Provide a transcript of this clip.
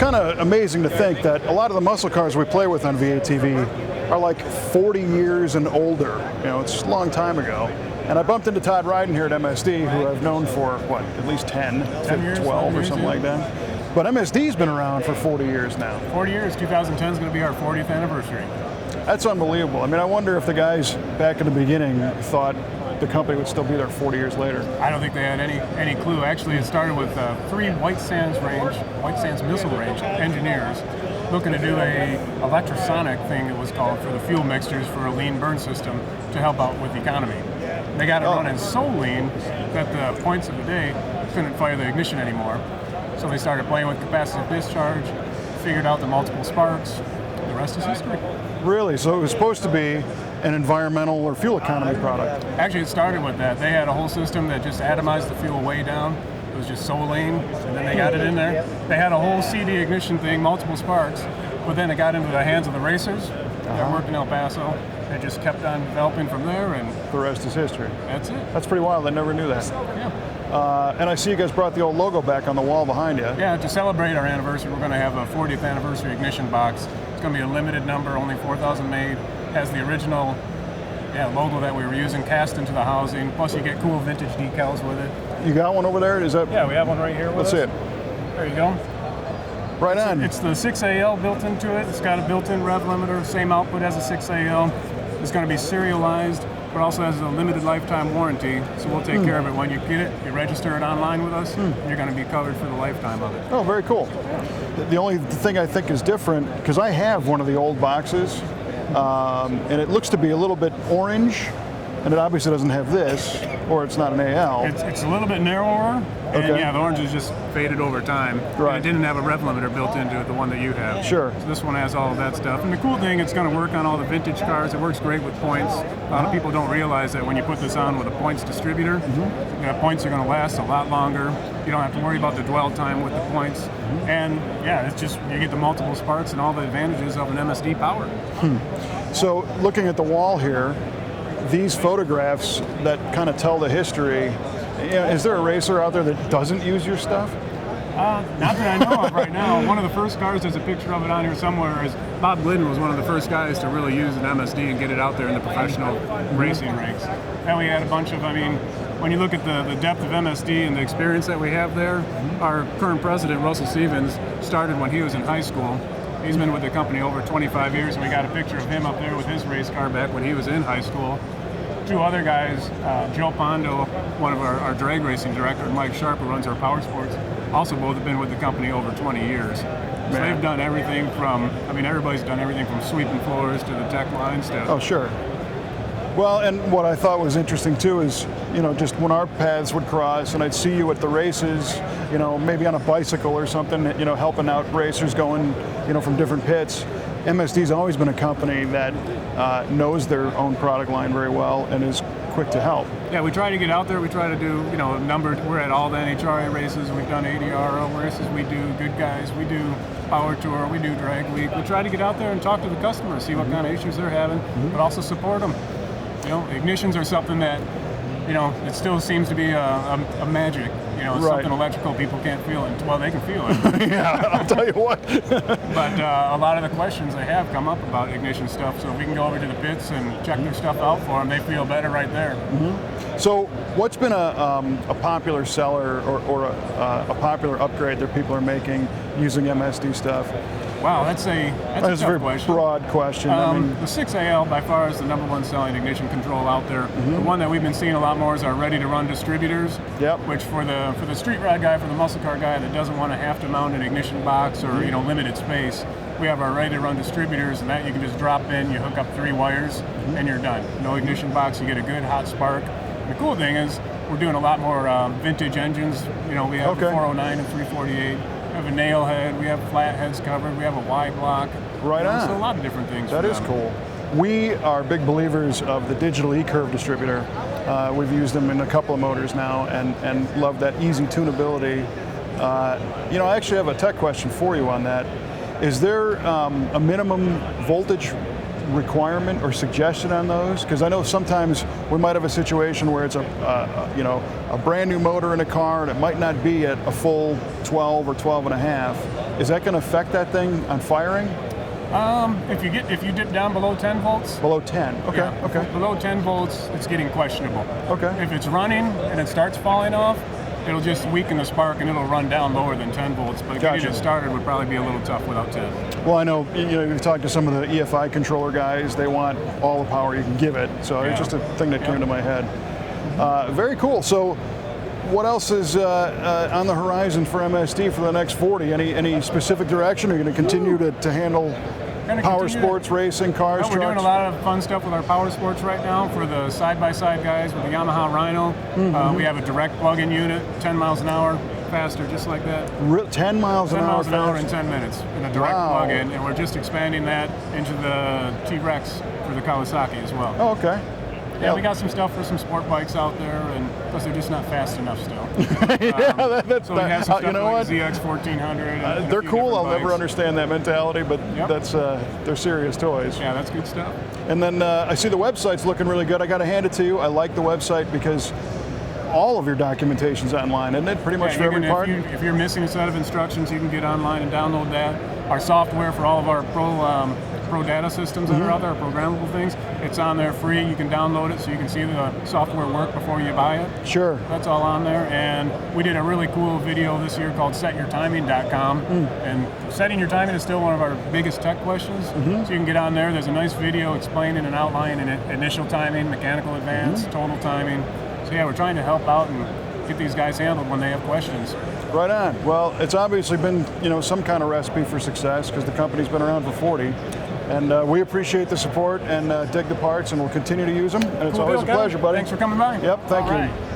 kind of amazing to think that a lot of the muscle cars we play with on V8TV are like 40 years and older. You know, it's a long time ago. And I bumped into Todd Ryden here at MSD, who I've known for, what, at least 10 years, 12 or something like that. But MSD's been around for 40 years now. 40 years, 2010 is going to be our 40th anniversary. That's unbelievable. I mean, I wonder if the guys back in the beginning thought the company would still be there 40 years later. I don't think they had any clue. Actually, it started with 3 White Sands Missile Range engineers looking to do a electrosonic thing, it was called, for the fuel mixtures for a lean burn system to help out with the economy. They got it running so lean that the points of the day couldn't fire the ignition anymore. So they started playing with capacitive discharge, figured out the multiple sparks. The rest is history. Really? So it was supposed to be an environmental or fuel economy product? Actually, it started with that. They had a whole system that just atomized the fuel way down. It was just so lean, and then they got it in there. They had a whole CD ignition thing, multiple sparks, but then it got into the hands of the racers that worked in El Paso. It just kept on developing from there, and the rest is history. That's it. That's pretty wild. I never knew that. Yeah. And I see you guys brought the old logo back on the wall behind you. Yeah, to celebrate our anniversary, we're going to have a 40th anniversary ignition box. It's going to be a limited number, only 4,000 made. Has the original logo that we were using cast into the housing. Plus, you get cool vintage decals with it. You got one over there? Is that? Yeah, we have one right here with us. Let's see it. There you go. Right on. It's the 6AL built into it. It's got a built-in rev limiter, same output as a 6AL. It's going to be serialized, but also has a limited lifetime warranty. So we'll take care of it when you get it. You register it online with us, and you're going to be covered for the lifetime of it. Oh, very cool. The only thing I think is different, because I have one of the old boxes, and it looks to be a little bit orange, and it obviously doesn't have this, or it's not an AL. It's a little bit narrower, and yeah, the orange is just faded over time. Right. And it didn't have a rev limiter built into it, the one that you have. Sure. So this one has all of that stuff. And the cool thing, it's going to work on all the vintage cars. It works great with points. A lot of people don't realize that when you put this on with a points distributor, the points are going to last a lot longer. You don't have to worry about the dwell time with the points. And yeah, it's just, you get the multiple sparks and all the advantages of an MSD power. So looking at the wall here, these photographs that kind of tell the history, is there a racer out there that doesn't use your stuff? Not that I know of right now. One of the first cars, there's a picture of it on here somewhere, is Bob Glidden was one of the first guys to really use an MSD and get it out there in the professional racing ranks. And we had a bunch of, I mean, when you look at the depth of MSD and the experience that we have there, our current president, Russell Stevens, started when he was in high school. He's been with the company over 25 years, and we got a picture of him up there with his race car back when he was in high school. 2 other guys, Joe Pondo, one of our drag racing director, and Mike Sharp, who runs our power sports, also both have been with the company over 20 years. So they've done everything from, I mean, everybody's done everything from sweeping floors to the tech line stuff. Oh, sure. Well, and what I thought was interesting too is, you know, just when our paths would cross and I'd see you at the races, you know, maybe on a bicycle or something, you know, helping out racers going, you know, from different pits. MSD's always been a company that knows their own product line very well and is quick to help. Yeah, we try to get out there. We try to do, you know, we're at all the NHRA races. We've done ADRO races. We do Good Guys. We do Power Tour. We do Drag Week. We try to get out there and talk to the customers, see what kind of issues they're having, but also support them. You know, ignitions are something that, you know, it still seems to be a magic. You know, it's something electrical people can't feel it. Well, they can feel it. Yeah, I'll tell you what. But a lot of the questions they have come up about ignition stuff, so if we can go over to the pits and check their stuff out for them, they feel better right there. So what's been a popular seller or a popular upgrade that people are making using MSD stuff? Wow, that's a very question. Broad question. I mean, the 6AL by far is the #1 selling ignition control out there. The one that we've been seeing a lot more is our ready-to-run distributors. Which for the street rod guy, for the muscle car guy that doesn't want to have to mount an ignition box or you know limited space, we have our ready-to-run distributors, and that you can just drop in. You hook up 3 wires, and you're done. No ignition box. You get a good hot spark. The cool thing is we're doing a lot more vintage engines. You know, we have a 409 and 348. We have a nail head, we have flat heads covered, we have a Y block. Right on. So a lot of different things. That is cool. We are big believers of the digital E-curve distributor. We've used them in a couple of motors now and love that easy tunability. You know, I actually have a tech question for you on that. Is there a minimum voltage requirement or suggestion on those? Because I know sometimes we might have a situation where it's you know, a brand new motor in a car and it might not be at a full 12 or 12 and a half. Is that going to affect that thing on firing? If you dip down below 10 volts. Below 10. Okay. Yeah, Okay. below 10 volts, it's getting questionable. Okay. If it's running and it starts falling off, it'll just weaken the spark and it'll run down lower than 10 volts. But Gotcha. getting it started would probably be a little tough without 10. Well, I know, you've talked to some of the EFI controller guys. They want all the power you can give it. So it's just a thing that came to my head. Very cool. So what else is on the horizon for MSD for the next 40? Any specific direction? Are you going to continue to handle power sports, racing, cars, We're trucks? doing a lot of fun stuff with our power sports right now for the side-by-side guys with the Yamaha Rhino. We have a direct plug-in unit, 10 miles an hour faster, just like that. 10 miles an 10 hour miles an hour in faster? 10 minutes in a direct plug-in, and we're just expanding that into the T-Rex for the Kawasaki as well. Oh, okay. Yeah, we got some stuff for some sport bikes out there, and plus they're just not fast enough still. That's so we have some stuff you know like what? ZX 1400. And They're a few cool. I'll different never bikes. understand that mentality, but that's they're serious toys. Yeah, that's good stuff. And then I see the website's looking really good. I got to hand it to you. I like the website because all of your documentation's online, isn't it? Pretty much for every part. If you're missing a set of instructions, you can get online and download that. Our software for all of our pro data systems that are out there, programmable things, it's on there free. You can download it so you can see the software work before you buy it. Sure. That's all on there. And we did a really cool video this year called setyourtiming.com. And setting your timing is still one of our biggest tech questions. So you can get on there. There's a nice video explaining and outlining initial timing, mechanical advance, total timing. So yeah, we're trying to help out and get these guys handled when they have questions. Right on. Well, it's obviously been some kind of recipe for success because the company's been around for 40. And we appreciate the support and dig the parts, and we'll continue to use them. And it's always a pleasure, buddy. Thanks for coming by. Yep, thank you.